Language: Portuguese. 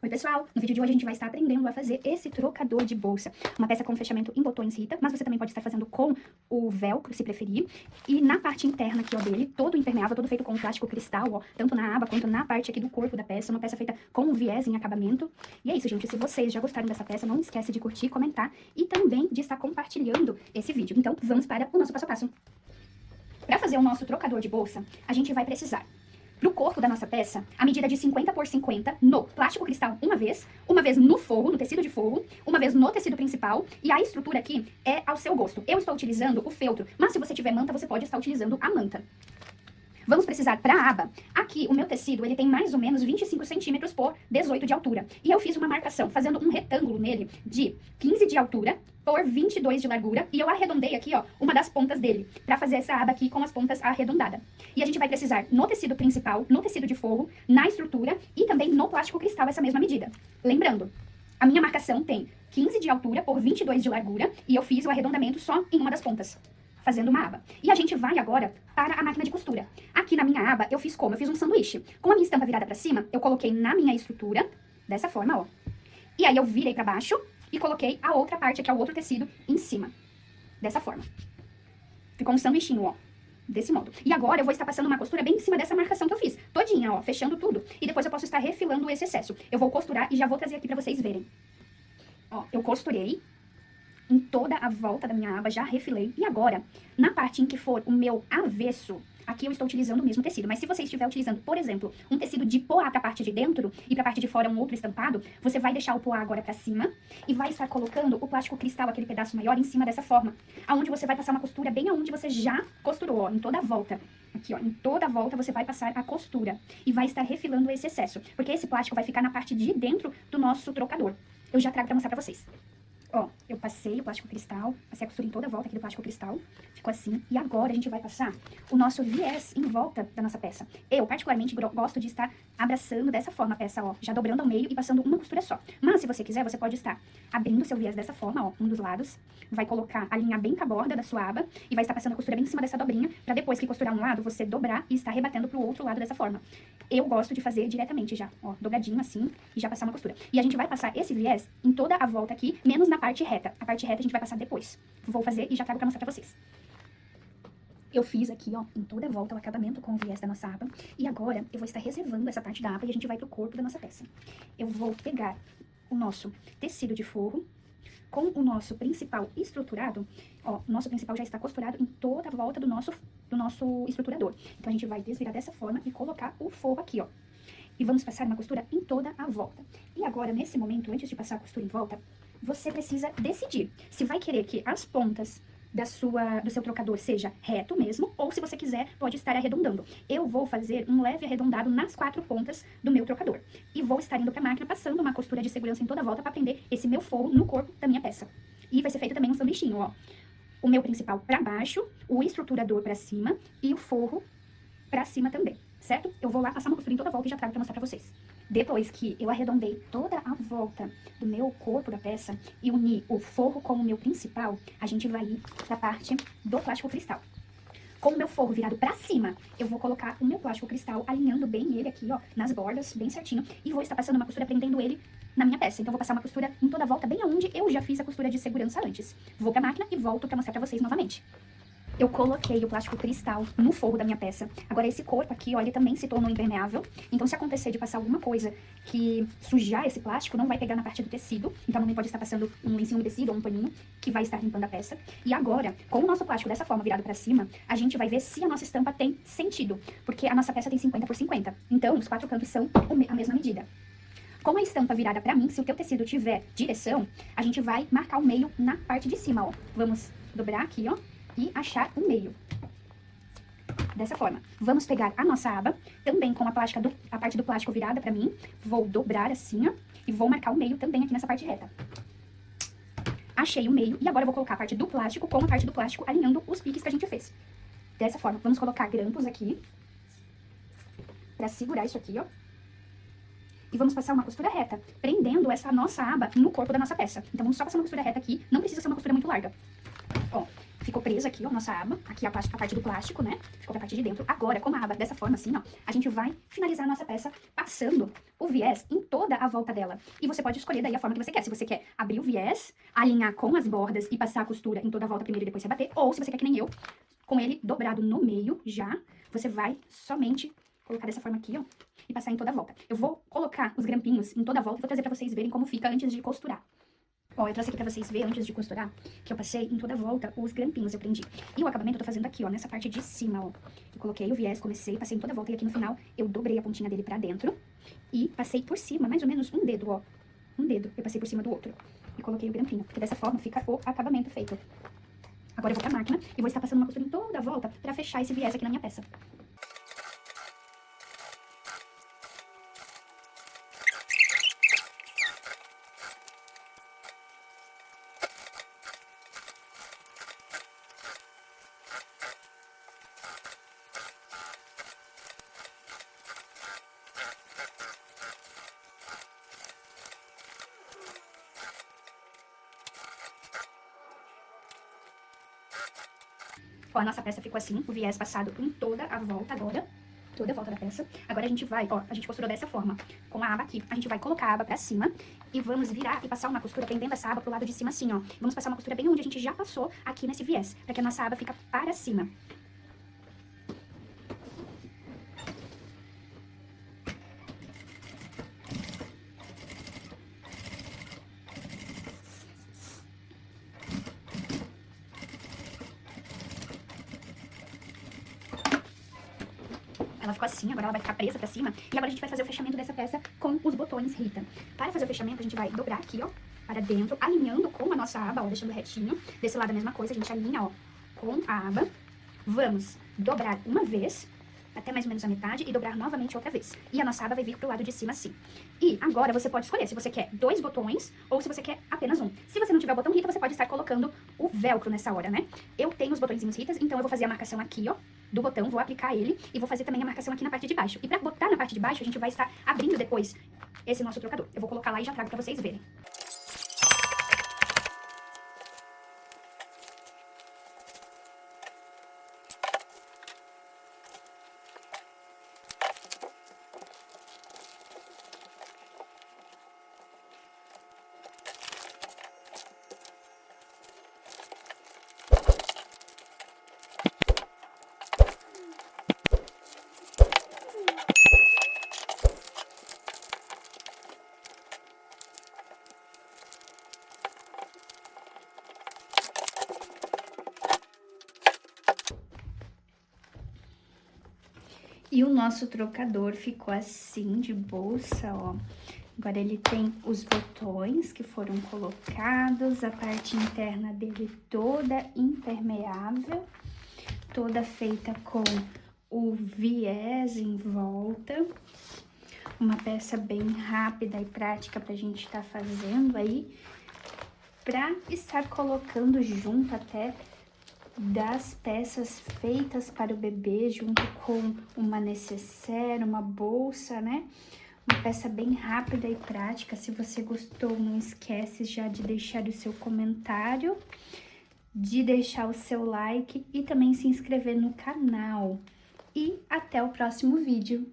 Oi pessoal, no vídeo de hoje a gente vai estar aprendendo a fazer esse trocador de bolsa, uma peça com fechamento em botões Rita, mas você também pode estar fazendo com o velcro, se preferir, e na parte interna aqui, ó, dele, todo impermeável, todo feito com plástico cristal, ó, tanto na aba quanto na parte aqui do corpo da peça, uma peça feita com viés em acabamento. E é isso, gente, se vocês já gostaram dessa peça, não esquece de curtir, comentar e também de estar compartilhando esse vídeo. Então, vamos para o nosso passo a passo. Para fazer o nosso trocador de bolsa, a gente vai precisar, pro corpo da nossa peça, a medida de 50 por 50 no plástico cristal uma vez no forro, no tecido de forro, uma vez no tecido principal, e a estrutura aqui é ao seu gosto. Eu estou utilizando o feltro, mas se você tiver manta, você pode estar utilizando a manta. Vamos precisar para a aba. Aqui, o meu tecido, ele tem mais ou menos 25 centímetros por 18 de altura. E eu fiz uma marcação, fazendo um retângulo nele de 15 de altura por 22 de largura. E eu arredondei aqui, ó, uma das pontas dele, para fazer essa aba aqui com as pontas arredondadas. E a gente vai precisar no tecido principal, no tecido de forro, na estrutura e também no plástico cristal essa mesma medida. Lembrando, a minha marcação tem 15 de altura por 22 de largura e eu fiz o arredondamento só em uma das pontas, fazendo uma aba. E a gente vai agora para a máquina de costura. Aqui na minha aba, eu fiz como? Eu fiz um sanduíche. Com a minha estampa virada para cima, eu coloquei na minha estrutura, dessa forma, ó. E aí eu virei para baixo e coloquei a outra parte, que é o outro tecido, em cima. Dessa forma. Ficou um sanduichinho, ó. Desse modo. E agora eu vou estar passando uma costura bem em cima dessa marcação que eu fiz. Todinha, ó, fechando tudo. E depois eu posso estar refilando esse excesso. Eu vou costurar e já vou trazer aqui para vocês verem. Ó, eu costurei em toda a volta da minha aba, já refilei. E agora, na parte em que for o meu avesso, aqui eu estou utilizando o mesmo tecido. Mas se você estiver utilizando, por exemplo, um tecido de poá para a parte de dentro e para a parte de fora um outro estampado, você vai deixar o poá agora para cima e vai estar colocando o plástico cristal, aquele pedaço maior, em cima dessa forma. Aonde você vai passar uma costura bem aonde você já costurou, ó, em toda a volta. Aqui, ó, em toda a volta você vai passar a costura e vai estar refilando esse excesso. Porque esse plástico vai ficar na parte de dentro do nosso trocador. Eu já trago para mostrar para vocês. Ó, eu passei o plástico cristal, passei a costura em toda a volta aqui do plástico cristal, ficou assim. E agora a gente vai passar o nosso viés em volta da nossa peça. Eu, particularmente, gosto de estar abraçando dessa forma a peça, ó, já dobrando ao meio e passando uma costura só. Mas, se você quiser, você pode estar abrindo seu viés dessa forma, ó, um dos lados, vai colocar a linha bem com a borda da sua aba e vai estar passando a costura bem em cima dessa dobrinha, pra depois que costurar um lado, você dobrar e estar rebatendo pro outro lado dessa forma. Eu gosto de fazer diretamente já, ó, dobradinho assim, e já passar uma costura. E a gente vai passar esse viés em toda a volta aqui, menos na parte reta. A parte reta a gente vai passar depois. Vou fazer e já trago pra mostrar pra vocês. Eu fiz aqui, ó, em toda a volta o acabamento com o viés da nossa aba. E agora eu vou estar reservando essa parte da aba e a gente vai pro corpo da nossa peça. Eu vou pegar o nosso tecido de forro com o nosso principal estruturado. Ó, o nosso principal já está costurado em toda a volta do nosso estruturador. Então a gente vai desvirar dessa forma e colocar o forro aqui, ó. E vamos passar uma costura em toda a volta. E agora, nesse momento, antes de passar a costura em volta, você precisa decidir se vai querer que as pontas do seu trocador seja reto mesmo, ou se você quiser, pode estar arredondando. Eu vou fazer um leve arredondado nas 4 pontas do meu trocador. E vou estar indo para a máquina, passando uma costura de segurança em toda a volta para prender esse meu forro no corpo da minha peça. E vai ser feito também um sanduichinho, ó. O meu principal para baixo, o estruturador para cima e o forro para cima também, certo? Eu vou lá passar uma costura em toda a volta e já trago para mostrar para vocês. Depois que eu arredondei toda a volta do meu corpo da peça e uni o forro com o meu principal, a gente vai ir para a parte do plástico cristal. Com o meu forro virado para cima, eu vou colocar o meu plástico cristal, alinhando bem ele aqui, ó, nas bordas, bem certinho, e vou estar passando uma costura prendendo ele na minha peça. Então, eu vou passar uma costura em toda a volta, bem aonde eu já fiz a costura de segurança antes. Vou para a máquina e volto para mostrar para vocês novamente. Eu coloquei o plástico cristal no forro da minha peça. Agora, esse corpo aqui, ó, ele também se tornou impermeável. Então, se acontecer de passar alguma coisa que sujar esse plástico, não vai pegar na parte do tecido. Então, a mamãe pode estar passando um lencinho umedecido ou um paninho que vai estar limpando a peça. E agora, com o nosso plástico dessa forma, virado pra cima, a gente vai ver se a nossa estampa tem sentido. Porque a nossa peça tem 50 por 50. Então, os 4 cantos são a mesma medida. Com a estampa virada pra mim, se o teu tecido tiver direção, a gente vai marcar o meio na parte de cima, ó. Vamos dobrar aqui, ó, e achar o meio. Dessa forma. Vamos pegar a nossa aba, também com a parte do plástico virada pra mim. Vou dobrar assim, ó, e vou marcar o meio também aqui nessa parte reta. Achei o meio, e agora eu vou colocar a parte do plástico com a parte do plástico alinhando os piques que a gente fez. Dessa forma. Vamos colocar grampos aqui, pra segurar isso aqui, ó. E vamos passar uma costura reta, prendendo essa nossa aba no corpo da nossa peça. Então, vamos só passar uma costura reta aqui, não precisa ser uma costura muito larga. Ó, ficou ficou presa aqui, ó, nossa aba. Aqui a parte do plástico, né? Ficou pra parte de dentro. Agora, com a aba dessa forma assim, ó, a gente vai finalizar a nossa peça passando o viés em toda a volta dela. E você pode escolher daí a forma que você quer. Se você quer abrir o viés, alinhar com as bordas e passar a costura em toda a volta primeiro e depois rebater. Ou se você quer que nem eu, com ele dobrado no meio já, você vai somente colocar dessa forma aqui, ó, e passar em toda a volta. Eu vou colocar os grampinhos em toda a volta e vou trazer pra vocês verem como fica antes de costurar. Ó, eu trouxe aqui pra vocês verem, antes de costurar, que eu passei em toda a volta os grampinhos, eu prendi. E o acabamento eu tô fazendo aqui, ó, nessa parte de cima, ó. Eu coloquei o viés, comecei, passei em toda a volta e aqui no final eu dobrei a pontinha dele pra dentro e passei por cima, mais ou menos um dedo, ó. Um dedo, eu passei por cima do outro. E coloquei o grampinho, porque dessa forma fica o acabamento feito. Agora eu vou pra máquina e vou estar passando uma costura em toda a volta pra fechar esse viés aqui na minha peça. Ó, a nossa peça ficou assim, o viés passado em toda a volta agora, toda a volta da peça. Agora a gente vai, ó, a gente costurou dessa forma, com a aba aqui. A gente vai colocar a aba pra cima e vamos virar e passar uma costura prendendo essa aba pro lado de cima assim, ó. Vamos passar uma costura bem onde a gente já passou aqui nesse viés, pra que a nossa aba fica para cima. Ela ficou assim, agora ela vai ficar presa pra cima. E agora a gente vai fazer o fechamento dessa peça com os botões Rita. Para fazer o fechamento, a gente vai dobrar aqui, ó, para dentro, alinhando com a nossa aba, ó, deixando retinho. Desse lado a mesma coisa, a gente alinha, ó, com a aba. Vamos dobrar uma vez, até mais ou menos a metade, e dobrar novamente outra vez. E a nossa aba vai vir pro lado de cima assim. E agora você pode escolher se você quer 2 botões ou se você quer apenas um. Se você não tiver o botão Rita, você pode estar colocando o velcro nessa hora, né? Eu tenho os botõezinhos Ritas, então eu vou fazer a marcação aqui, ó, do botão, vou aplicar ele e vou fazer também a marcação aqui na parte de baixo. E pra botar na parte de baixo, a gente vai estar abrindo depois esse nosso trocador. Eu vou colocar lá e já trago pra vocês verem. E o nosso trocador ficou assim, de bolsa, ó. Agora ele tem os botões que foram colocados, a parte interna dele toda impermeável, toda feita com o viés em volta. Uma peça bem rápida e prática pra gente estar fazendo aí, pra estar colocando junto até das peças feitas para o bebê, junto com uma necessaire, uma bolsa, né? Uma peça bem rápida e prática. Se você gostou, não esquece já de deixar o seu comentário, de deixar o seu like e também se inscrever no canal. E até o próximo vídeo.